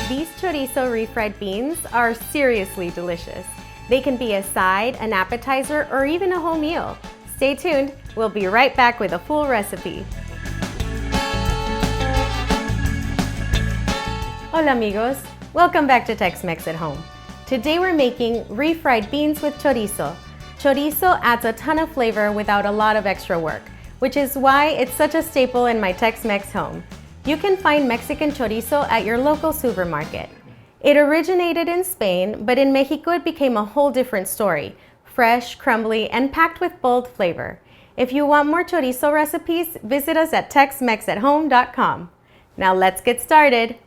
These chorizo refried beans are seriously delicious. They can be a side, an appetizer, or even a whole meal. Stay tuned, we'll be right back with a full recipe. Hola amigos, welcome back to Tex-Mex at Home. Today we're making refried beans with chorizo. Chorizo adds a ton of flavor without a lot of extra work, which is why it's such a staple in my Tex-Mex home. You can find Mexican chorizo at your local supermarket. It originated in Spain, but in Mexico it became a whole different story. Fresh, crumbly, and packed with bold flavor. If you want more chorizo recipes, visit us at texmexathome.com. Now let's get started.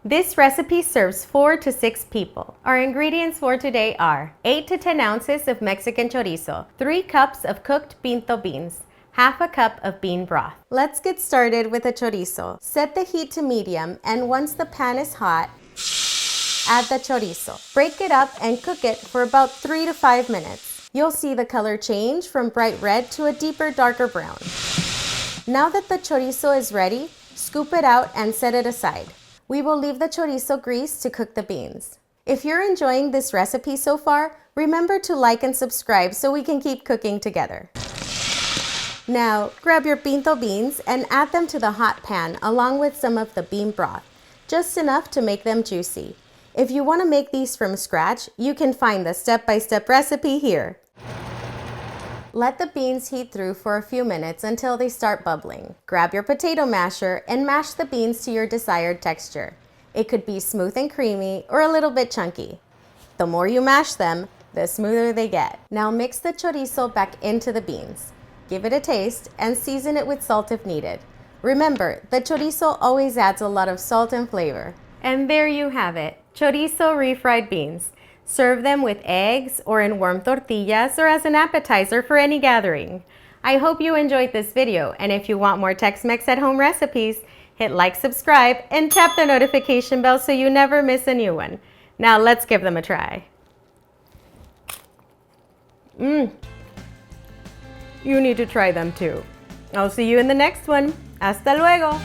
This recipe serves 4 to 6 people. Our ingredients for today are 8 to 10 ounces of Mexican chorizo, 3 cups of cooked pinto beans, half a cup of bean broth. Let's get started with the chorizo. Set the heat to medium, and once the pan is hot, add the chorizo. Break it up and cook it for about 3 to 5 minutes. You'll see the color change from bright red to a deeper, darker brown. Now that the chorizo is ready, scoop it out and set it aside. We will leave the chorizo grease to cook the beans. If you're enjoying this recipe so far, remember to like and subscribe so we can keep cooking together. Now, grab your pinto beans and add them to the hot pan along with some of the bean broth, just enough to make them juicy. If you want to make these from scratch, you can find the step-by-step recipe here. Let the beans heat through for a few minutes until they start bubbling. Grab your potato masher and mash the beans to your desired texture. It could be smooth and creamy or a little bit chunky. The more you mash them, the smoother they get. Now mix the chorizo back into the beans. Give it a taste and season it with salt if needed. Remember, the chorizo always adds a lot of salt and flavor. And there you have it, chorizo refried beans. Serve them with eggs or in warm tortillas or as an appetizer for any gathering. I hope you enjoyed this video, and if you want more Tex-Mex at Home recipes, hit like, subscribe, and tap the notification bell so you never miss a new one. Now let's give them a try. You need to try them too. I'll see you in the next one. Hasta luego!